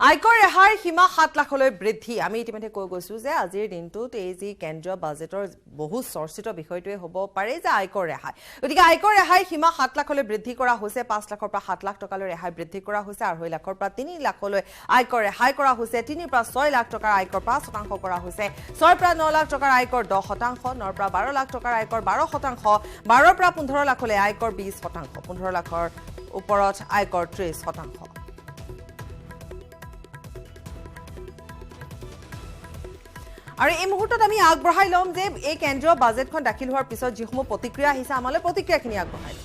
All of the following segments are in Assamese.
আয়কৰ ৰেহাইৰ সীমা 7 লাখলৈ বৃদ্ধি আমি ইতিমধ্যে কৈ গৈছো যে আজিৰ দিনটোত এই যি কেন্দ্ৰীয় বাজেটৰ বহু চৰ্চিত বিষয়টোৱে হ'ব পাৰে যে আয়কৰ ৰেহাই গতিকে আয়কৰ ৰেহাইৰ সীমা 7 লাখলৈ বৃদ্ধি কৰা হৈছে 5 লাখৰ পৰা 7 লাখ টকালৈ ৰেহাই বৃদ্ধি কৰা হৈছে 2.5 লাখৰ পৰা 3 লাখলৈ আয়কৰ ৰেহাই কৰা হৈছে 3 পৰা 6 লাখ টকাৰ আয়কৰ 5% কৰা হৈছে 6 পৰা 9 লাখ টকাৰ আয়কৰ 10% 9 পৰা 12 লাখ টকাৰ আয়কৰ 12% 12 পৰা 15 লাখলৈ আয়কৰ 20% 15 লাখৰ ওপৰত আয়কৰ 30% আৰু এই মুহূৰ্তত আমি আগবঢ়াই লম যে এই কেন্দ্ৰীয় বাজেটখন দাখিল হোৱাৰ পিছত যিসমূহ প্ৰতিক্ৰিয়া আহিছে আমালৈ প্ৰতিক্ৰিয়াখিনি আগবঢ়াই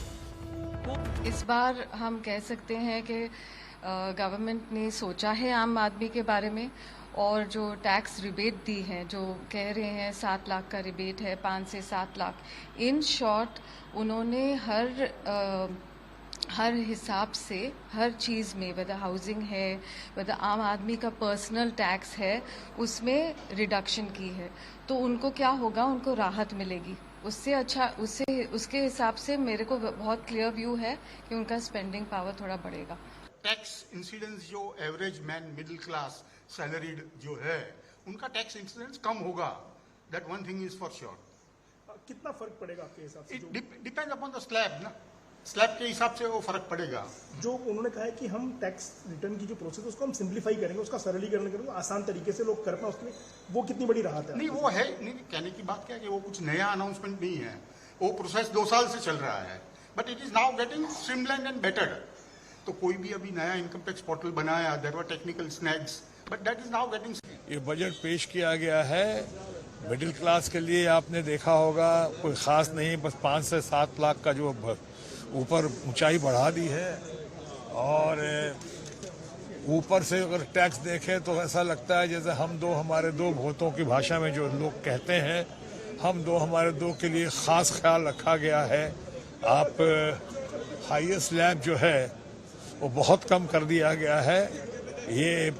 इस बार हम कह सकते हैं कि गवर्नमेंट ने सोचा है आम आदमी के बारे में और जो टैक्स रिबेट दी है जो कह रहे हैं 7 लाख का रिबेट है 5 से 7 लाख इन शॉर्ट उन्होंने हर हिसाब से हर चीज़ में वह हाउसिंग है वह आम आदमी का पर्सनल टैक्स है उसमें रिडक्शन की है तो उनको क्या होगा उनको राहत मिलेगी उससे अच्छा उसके हिसाब से मेरे को बहुत क्लियर व्यू है कि उनका स्पेंडिंग पावर थोड़ा बढ़ेगा टैक्स इंसिडेंस जो average man middle class salaried जो है उनका टैक्स इंसिडेंस कम होगा that one thing is for sure कितना फर्क पड़ेगा आपके हिसाब से डिपेंड अपॉन द स्लैब ना स्लैब के हिसाब से वो फर्क पड़ेगा जो उन्होंने कहा है कि हम टैक्स रिटर्न की जो प्रोसेस है उसको हम सिंप्लीफाई करेंगे उसका सरलीकरण करेंगे आसान तरीके से लोग कर पाए उसके लिए वो कितनी बड़ी राहत है नहीं वो है नहीं कहने की बात क्या है कि वो कुछ नया अनाउंसमेंट नहीं है वो प्रोसेस 2 साल से चल रहा है but it is now getting streamlined and bettered तो कोई भी अभी नया इनकम टैक्स पोर्टल बनाया there were technical snags but that is now getting ये बजट पेश किया गया है मिडिल क्लास के लिए आपने देखा होगा कोई खास नहीं बस 5 से 7 लाख का जो ऊपर ऊंचाई बढ़ा दी है और ऊपर से अगर टैक्स देखें तो ऐसा लगता है जैसे हम दो हमारे दो भूतों की भाषा में जो लोग कहते हैं हम दो हमारे दो के लिए खास ख्याल रखा गया है आप हाईएस्ट स्लैब जो है वो बहुत कम कर दिया गया है ये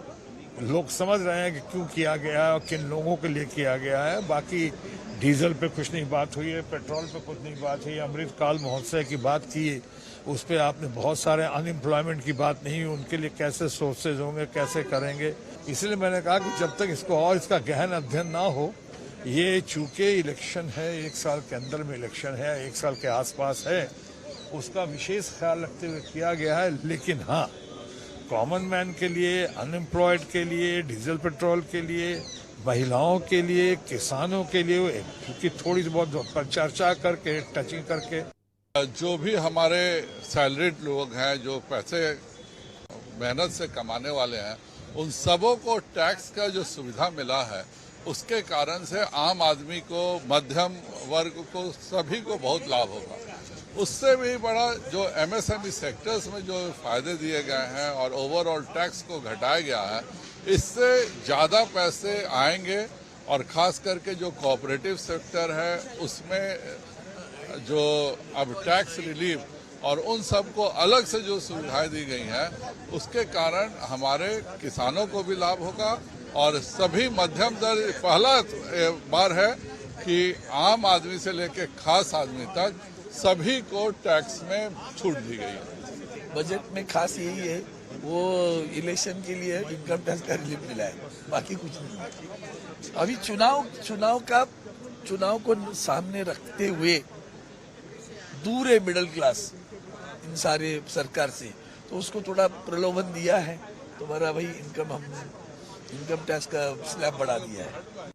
लोग समझ रहे हैं कि क्यों किया गया है और किन लोगों के लिए किया गया है बाकी डीजल पे कुछ नहीं बात हुई है पेट्रोल पे कुछ नहीं बात हुई अमृतकाल महोत्सव की बात की उस पर आपने बहुत सारे अनएम्प्लॉयमेंट की बात नहीं उनके लिए कैसे सोर्सेज होंगे कैसे करेंगे इसलिए मैंने कहा कि जब तक इसको और इसका गहन अध्ययन ना हो ये चूंकि इलेक्शन है 1 साल के अंदर में इलेक्शन है 1 साल के आसपास है उसका विशेष ख्याल रखते हुए किया गया है लेकिन हाँ कॉमन मैन के लिए अनएम्प्लॉयड के लिए डीजल पेट्रोल के लिए महिलाओं के लिए किसानों के लिए क्योंकि थोड़ी बहुत चर्चा करके टचिंग करके जो भी हमारे सैलरीड लोग हैं जो पैसे मेहनत से कमाने वाले हैं उन सबों को टैक्स का जो सुविधा मिला है उसके कारण से आम आदमी को मध्यम वर्ग को सभी को बहुत लाभ होगा उससे भी बड़ा जो एमएसएमई सेक्टर्स में जो फायदे दिए गए हैं और ओवरऑल टैक्स को घटाया गया है इससे ज़्यादा पैसे आएंगे और ख़ास करके जो कोऑपरेटिव सेक्टर है उसमें जो अब टैक्स रिलीफ और उन सब को अलग से जो सुविधाएं दी गई हैं उसके कारण हमारे किसानों को भी लाभ होगा और सभी मध्यम दर्ज पहला बार है कि आम आदमी से लेकर खास आदमी तक सभी को टैक्स में छूट दी गई है बजट में खास यही है वो इलेक्शन के लिए इनकम टैक्स का रिलीफ मिला है बाकी कुछ नहीं अभी चुनाव को सामने रखते हुए दूर है मिडिल क्लास इन सारे सरकार से तो उसको थोड़ा प्रलोभन दिया है तुम्हारा भाई इनकम टैक्स का स्लैब बढ़ा दिया है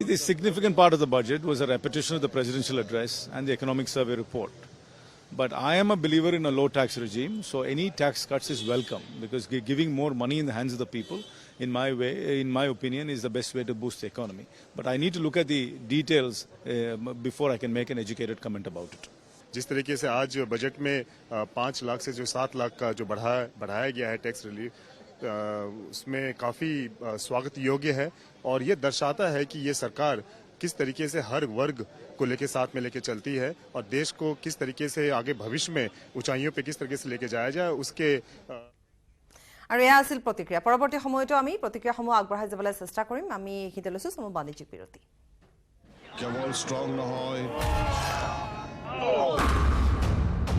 The significant part of the budget was a repetition of the presidential address and the economic survey report. But I am a believer in a low tax regime, so any tax cuts is welcome because giving more money in the hands of the people, in my opinion, is the best way to boost the economy. But I need to look at the details before I can make an educated comment about it. जिस तरीके से आज बजट में 5 लाख से जो 7 लाख का जो बढ़ाया गया है टैक्स रिलीफ उसमें काफ़ी स्वागत योग्य है और ये दर्शाता है कि ये सरकार किस तरीके से हर वर्ग को लेके साथ में लेके चलती है और देश को किस तरीके से आगे भविष्य में ऊंचाइयों पे किस तरीके से लेके जाया जाए उसके আৰু এয়া আছিল প্ৰতিক্ৰিয়া পৰৱৰ্তী সময়তো আমি প্ৰতিক্ৰিয়াসমূহ আগবঢ়াই যাবলৈ চেষ্টা কৰিম আমি এইখিনিতে লৈছো সময় বাণিজ্যিক বিৰতি কেৱল ষ্ট্ৰং নহয়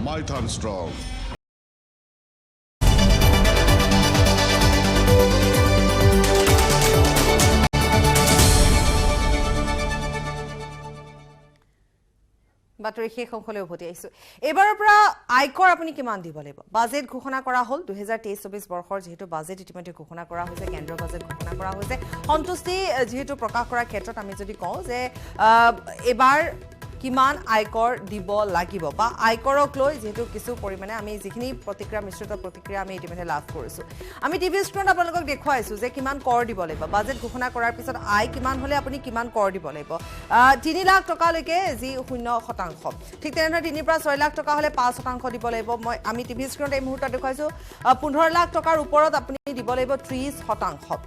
মাইথান ষ্ট্ৰং বাতৰি শেষ অংশলৈ উভতি আহিছো এবাৰৰ পৰা আয়কৰ আপুনি কিমান দিব লাগিব বাজেট ঘোষণা কৰা হ'ল 2023-24 বৰ্ষৰ যেহেতু বাজেট ইতিমধ্যে ঘোষণা কৰা হৈছে কেন্দ্ৰীয় বাজেট ঘোষণা কৰা হৈছে সন্তুষ্টি যেহেতু প্ৰকাশ কৰাৰ ক্ষেত্ৰত আমি যদি কওঁ যে এবাৰ কিমান আয়কৰ দিব লাগিব বা আয়কৰক লৈ যেহেতু কিছু পৰিমাণে আমি যিখিনি প্ৰতিক্ৰিয়া মিশ্ৰিত প্ৰতিক্ৰিয়া আমি ইতিমধ্যে লাভ কৰিছো আমি টিভি স্ক্ৰীনত আপোনালোকক দেখুৱাইছো যে কিমান কৰ দিব লাগিব বাজেট ঘোষণা কৰাৰ পিছত আয় কিমান হলে আপুনি কিমান কৰ দিব লাগিব 3 লাখ টকালৈকে যি 0% ঠিক তেনেদৰে 3 পৰা 6 লাখ টকা হলে 5% দিব লাগিব মই আমি টিভি স্ক্ৰীনত এই মুহূৰ্তত দেখুৱাইছো 15 লাখ টকাৰ ওপৰত আপুনি দিব লাগিব 30%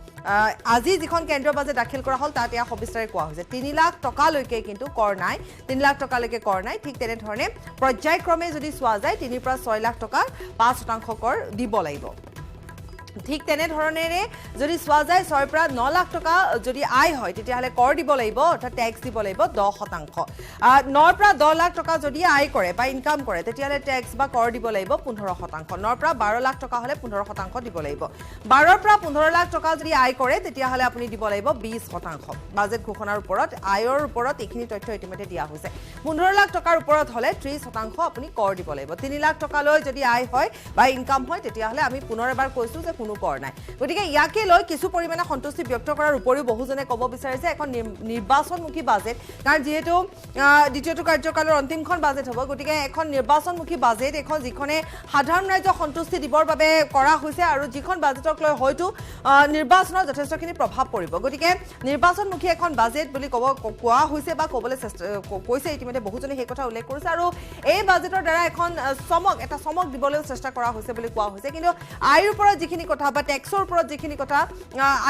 আজি যিখন কেন্দ্ৰীয় বাজেট দাখিল কৰা হ'ল তাত এয়া সবিস্তাৰে কোৱা হৈছে 3 লাখ টকালৈকে কিন্তু কৰ নাই 3 লাখ টকালৈকে কৰ নাই ঠিক তেনেধৰণে পৰ্যায়ক্ৰমে যদি চোৱা যায় 3 পৰা 6 লাখ টকা 5% কৰ দিব লাগিব ঠিক তেনেধৰণেৰে যদি চোৱা যায় 6 পৰা 9 লাখ টকা যদি আয় হয় তেতিয়াহলে কৰ দিব লাগিব অৰ্থাৎ টেক্স দিব লাগিব 10% 9 পৰা 10 লাখ টকা যদি আয় কৰে বা ইনকাম কৰে তেতিয়াহলে টেক্স বা কৰ দিব লাগিব 15% 9 পৰা 12 লাখ টকা হলে 15% দিব লাগিব 12 পৰা 15 লাখ টকা যদি আয় কৰে তেতিয়াহলে আপুনি দিব লাগিব 20% বাজেট ঘোষণাৰ ওপৰত আয়ৰ ওপৰত এইখিনি তথ্য ইতিমধ্যে দিয়া হৈছে 15 লাখ টকাৰ ওপৰত হলে 30% আপুনি কৰ দিব লাগিব 3 লাখ টকালৈ যদি আয় হয় বা ইনকাম হয় তেতিয়াহলে আমি পুনৰ এবাৰ কৈছো যে কোনো কৰ নাই গতিকে ইয়াকে লৈ কিছু পৰিমাণে সন্তুষ্টি ব্যক্ত কৰাৰ উপৰিও বহুজনে ক'ব বিচাৰিছে এখন নিৰ্বাচনমুখী বাজেট কাৰণ যেহেতু দ্বিতীয়টো কাৰ্যকালৰ অন্তিমখন বাজেট হ'ব গতিকে এখন নিৰ্বাচনমুখী বাজেট এখন যিখনে সাধাৰণ ৰাইজক সন্তুষ্টি দিবৰ বাবে কৰা হৈছে আৰু যিখন বাজেটক লৈ হয়তো নিৰ্বাচনৰ যথেষ্টখিনি প্ৰভাৱ পৰিব গতিকে নিৰ্বাচনমুখী এখন বাজেট বুলি কোৱা হৈছে বা ক'বলৈ কৈছে ইতিমধ্যে বহুজনে সেই কথা উল্লেখ কৰিছে আৰু এই বাজেটৰ দ্বাৰা এখন চমক দিবলৈ চেষ্টা কৰা হৈছে বুলি কোৱা হৈছে কিন্তু আয়ৰ ওপৰত যিখিনি কথা বা টেক্সৰ ওপৰত যিখিনি কথা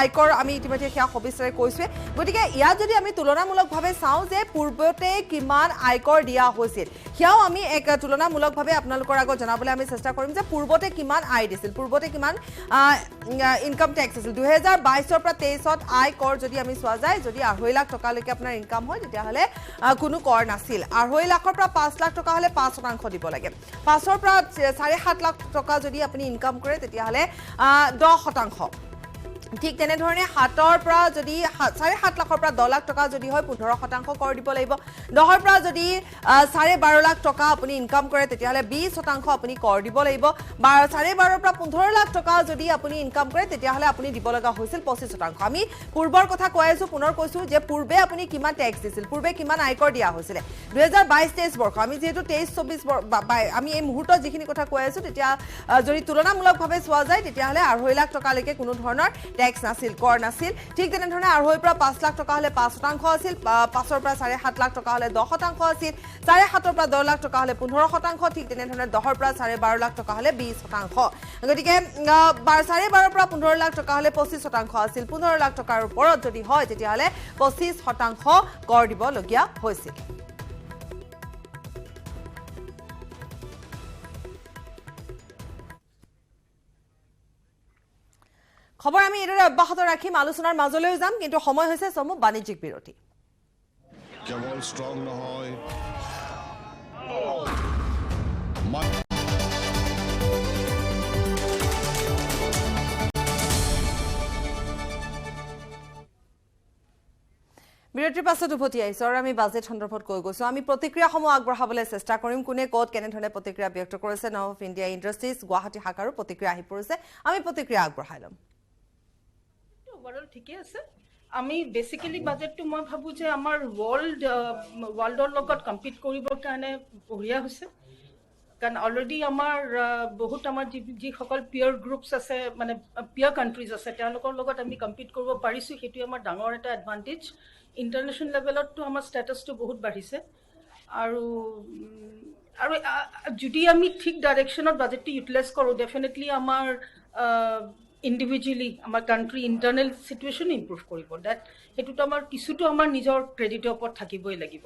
আয়কৰ আমি ইতিমধ্যে সেয়া সবিস্তাৰে কৈছোৱে গতিকে ইয়াত যদি আমি তুলনামূলকভাৱে চাওঁ যে পূৰ্বতে কিমান আয়কৰ দিয়া হৈছিল সেয়াও আমি এক তুলনামূলকভাৱে আপোনালোকৰ আগত জনাবলৈ আমি চেষ্টা কৰিম যে পূৰ্বতে কিমান আয় দিছিল পূৰ্বতে কিমান ইনকাম টেক্স আছিল 2022 পৰা 23ত আয়কৰ যদি আমি চোৱা যায় যদি 2.5 লাখ টকালৈকে আপোনাৰ ইনকাম হয় তেতিয়াহ'লে কোনো কৰ নাছিল 2.5 লাখৰ পৰা 5 লাখ টকা হলে 5% দিব লাগে 5ৰ পৰা 7.5 লাখ টকা যদি আপুনি ইনকাম কৰে তেতিয়াহ'লে 10% ঠিক তেনেধৰণে 7ৰ পৰা যদি 7.5 লাখৰ পৰা 10 লাখ টকা যদি হয় 15% কৰ দিব লাগিব 10ৰ পৰা যদি 12.5 লাখ টকা আপুনি ইনকাম কৰে তেতিয়াহ'লে 20% আপুনি কৰ দিব লাগিব 12.5 পৰা 15 লাখ টকা যদি আপুনি ইনকাম কৰে তেতিয়াহ'লে আপুনি দিব লগা হৈছিল 25% আমি পূৰ্বৰ কথা কৈ আছো পুনৰ কৈছো যে পূৰ্বে আপুনি কিমান টেক্স দিছিল পূৰ্বে কিমান আয়কৰ দিয়া হৈছিল 2022-23 বৰ্ষ আমি যেহেতু 23-24 আমি এই মুহূৰ্তত যিখিনি কথা কৈ আছো তেতিয়া যদি তুলনামূলকভাৱে চোৱা যায় তেতিয়াহ'লে 2.5 লাখ টকালৈকে কোনো ধৰণৰ টেক্স নাছিল কৰ নাছিল ঠিক তেনেধৰণে 2.5 পৰা 5 লাখ টকা হলে 5% আছিল 5ৰ পৰা 7.5 লাখ টকা হলে 10% আছিল 7.5ৰ পৰা 10 লাখ টকা হলে 15% ঠিক তেনেধৰণে 10ৰ পৰা 12.5 লাখ টকা হলে 20% গতিকে 12.5 পৰা 15 লাখ টকা হলে 25% আছিল 15 লাখ টকাৰ ওপৰত যদি হয় তেতিয়াহ'লে 25% কৰ দিবলগীয়া হৈছিল খবৰ আমি এদৰে অব্যাহত ৰাখিম আলোচনাৰ মাজলৈও যাম কিন্তু সময় হৈছে সমু বাণিজ্যিক বিৰতি কেৱল ষ্ট্ৰং নহয় বিৰতিৰ পাছত উভতি আহিছো আৰু আমি বাজেট সন্দৰ্ভত কৈ গৈছো আমি প্ৰতিক্ৰিয়াসমূহ আগবঢ়াবলৈ চেষ্টা কৰিম কোনে ক'ত কেনেধৰণে প্ৰতিক্ৰিয়া ব্যক্ত কৰিছে নাও অফ ইণ্ডিয়া ইণ্ডাষ্ট্ৰিজ গুৱাহাটী শাখাৰো প্ৰতিক্ৰিয়া আহি পৰিছে আমি প্ৰতিক্ৰিয়া আগবঢ়াই ল'ম ওভাৰঅল ঠিকে আছে আমি বেসিক্যালি বাজেটটো মই ভাবো যে আমাৰ ওয়াৰ্ল্ডৰ লগত কম্পিট কৰিবৰ কাৰণে বঢ়িয়া হৈছে কাৰণ অলৰেডি আমাৰ বহুত আমাৰ যিসকল পিয়াৰ গ্ৰুপছ আছে মানে পিয়াৰ কাণ্ট্ৰিজ আছে তেওঁলোকৰ লগত আমি কম্পিট কৰিব পাৰিছো সেইটো আমাৰ ডাঙৰ এটা এডভান্টেজ ইণ্টাৰনেশ্যনেল লেভেলতটো আমাৰ ষ্টেটাছটো বহুত বাঢ়িছে আৰু যদি আমি ঠিক ডাইৰেকশ্যনত বাজেটটো ইউটিলাইজ কৰোঁ ডেফিনেটলি আমাৰ ইণ্ডিভিজুৱেলি আমাৰ কাণ্ট্ৰি ইণ্টাৰনেল চিটুৱেশ্যন ইম্প্ৰুভ কৰিব সেইটোতো আমাৰ কিছুতো আমাৰ নিজৰ ক্ৰেডিটৰ ওপৰত থাকিবই লাগিব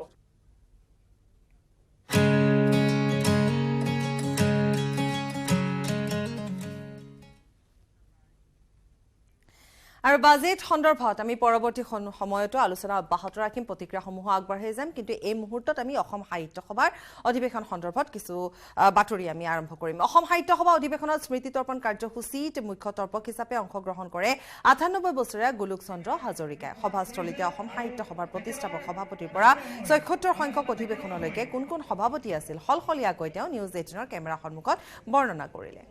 আৰু বাজেট সন্দৰ্ভত আমি পৰৱৰ্তী সময়তো আলোচনা অব্যাহত ৰাখিম, প্ৰতিক্ৰিয়াসমূহ আগবঢ়াই যাম। কিন্তু এই মুহূৰ্তত আমি অসম সাহিত্য সভাৰ অধিৱেশন সন্দৰ্ভত কিছু বাতৰি আমি আৰম্ভ কৰিম। অসম সাহিত্য সভা অধিৱেশনত স্মৃতি তৰ্পণ কাৰ্যসূচীত মুখ্য তৰ্পক হিচাপে অংশগ্ৰহণ কৰে ৯৮ বছৰীয়া গোলোক চন্দ্ৰ হাজৰিকাই। সভাস্থলীতে অসম সাহিত্য সভাৰ প্ৰতিষ্ঠাপক সভাপতিৰ পৰা ৭৬ সংখ্যক অধিৱেশনলৈকে কোন কোন সভাপতি আছিল সলসলীয়াকৈ তেওঁ নিউজ ১৮ৰ কেমেৰাৰ সন্মুখত বৰ্ণনা কৰিলে।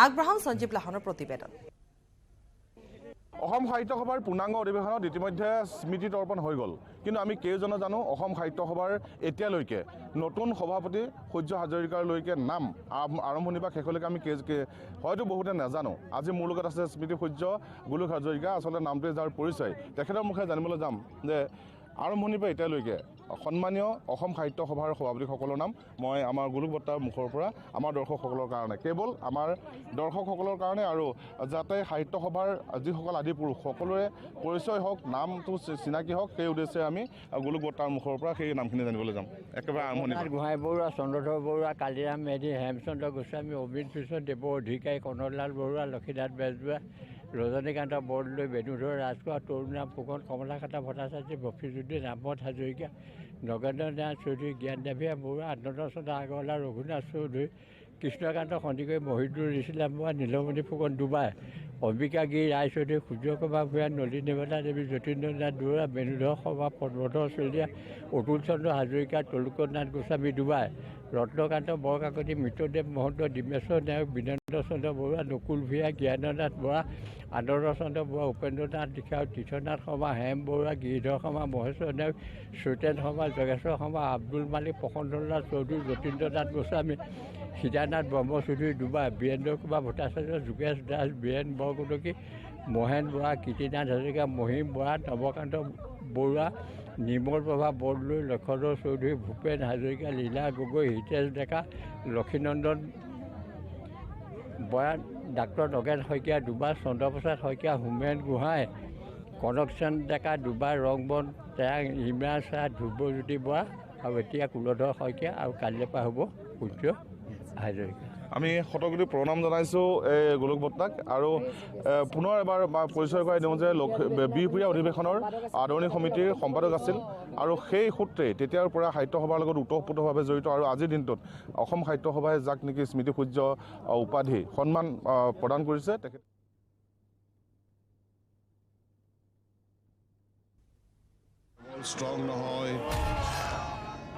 আগবঢ়াম সঞ্জীৱ লাহনৰ প্ৰতিবেদন। অসম সাহিত্য সভাৰ পূৰ্ণাংগ অধিৱেশনত ইতিমধ্যে স্মৃতি তৰ্পণ হৈ গ'ল, কিন্তু আমি কেইজনে জানো অসম সাহিত্য সভাৰ এতিয়ালৈকে নতুন সভাপতি সূৰ্য হাজৰিকাৰলৈকে নাম আৰম্ভণি বা শেষলৈকে আমি হয়তো বহুতে নাজানো। আজি মোৰ লগত আছে স্মৃতি সূৰ্য গোলোক হাজৰিকা, আচলতে নামটোৱে যাৰ পৰিচয়। তেখেতৰ মুখে জানিবলৈ যাম যে আৰম্ভণিৰ পৰা এতিয়ালৈকে সন্মানীয় অসম সাহিত্য সভাৰ সভাপতিসকলৰ নাম মই আমাৰ গোলোক বৰ্তাৰ মুখৰ পৰা আমাৰ দৰ্শকসকলৰ কাৰণে, কেৱল আমাৰ দৰ্শকসকলৰ কাৰণে, আৰু যাতে সাহিত্য সভাৰ যিসকল আদি পুৰুষ সকলোৰে পৰিচয় হওক, নামটো চিনাকি হওক, সেই উদ্দেশ্যে আমি গোলোক বৰ্তাৰ মুখৰ পৰা সেই নামখিনি জানিবলৈ যাম। একেবাৰে আৰম্ভণি গোহাঁই বৰুৱা, চন্দ্ৰধৰ বৰুৱা, কালিৰাম মেধি, হেমচন্দ্ৰ গোস্বামী, অমৃত কৃষ্ণ দেৱ অধিকাৰী, কনকলাল বৰুৱা, লক্ষীনাথ বেজবৰুৱা, ৰজনীকান্ত বৰদলৈ, বেণুধৰ ৰাজখোৱা, তৰুণৰাম ফুকন, কমলাকান্ত ভট্টাচাৰ্য, বফিজুদ্দিন আহমদ হাজৰিকা, নগেন্দ্ৰ নাথ চৌধুৰী, জ্ঞানদেৱীয়া বৰুৱা, আনন্দ চন্দ্ৰ আগৰৱালা, ৰঘুনাথ চৌধুৰী, কৃষ্ণকান্ত সন্দিকৈ, মহিদুৰ ইছলাম বৰুৱা, নীলমণি ফুকন ডুবাই, অম্বিকা গিৰি ৰায়চৌধুৰী, সূৰ্যপ্ৰভা ভূঞা, নলিনীবালা দেৱী, যতীন্দ্ৰ নাথ দুৱৰা, বেণুধৰ সভা, পদ্মধৰ চলিয়া, অতুল চন্দ্ৰ হাজৰিকা, তলুকত নাথ গোস্বামী ডুবাই, ৰত্নকান্ত বৰকাকতি, মিত্ৰদেৱ মহন্ত, ডিমেশ্বৰ নায়ক, বীৰেন্দ্ৰ চন্দ্ৰ বৰুৱা, নকুল ভূঞা, জ্ঞাননাথ বৰা, আদৰ্শ চন্দ্ৰ বৰুৱা, উপেন্দ্ৰনাথ দীক্ষাত, তীৰ্থনাথ শৰ্মা, হেম বৰুৱা, গিৰিধৰ শৰ্মা, মহেশ্বৰ নায়ক, চৈতেন শৰ্মা, জগেশ্বৰ শৰ্মা, আব্দুল মালিক, প্ৰসন্ননাথ চৌধুৰী, যতীন্দ্ৰ নাথ গোস্বামী, সীতানাথ ব্ৰহ্ম চৌধুৰী ডুবাই, বীৰেন্দ্ৰ কুমাৰ ভট্টাচাৰ্য, যোগেশ দাস, বীৰেন বৰকটকী, মহেন বৰা, কীৰ্তিনাথ হাজৰিকা, মহিম বৰা, নৱকান্ত বৰুৱা, নিৰ্মল প্ৰভা বৰদলৈ, লক্ষধৰ চৌধুৰী, ভূপেন হাজৰিকা, লীলা গগৈ, হিতেশ ডেকা, লক্ষীনন্দন বৰা, ডাক্তৰ নগেন শইকীয়া ডুবাই, চন্দ্ৰপ্ৰসাদ শইকীয়া, হোমেন গোহাঁই, কনকচন্দ ডেকা ডুবাই, ৰংবন টেয়াং, ইমৰান শ্বাহ, ধ্ৰুৱজ্যোতি বৰা, আৰু এতিয়া কুলধৰ শইকীয়া, আৰু কালিলৈ পৰা হ'ব সূৰ্য হাজৰিকা। আমি শতকোটি প্ৰণাম জনাইছোঁ এই গোলোক বৰ্তাক, আৰু পুনৰ এবাৰ পৰিচয় কৰাই দিওঁ যে বিহপুৰীয়া অধিৱেশনৰ আদৰণি সমিতিৰ সম্পাদক আছিল, আৰু সেই সূত্ৰে তেতিয়াৰ পৰা সাহিত্য সভাৰ লগত ওতঃপ্ৰোতভাৱে জড়িত। আৰু আজিৰ দিনটোত অসম সাহিত্য সভাই যাক নেকি স্মৃতি সূৰ্য উপাধি সন্মান প্ৰদান কৰিছে, তেখেত ষ্ট্ৰং নহয়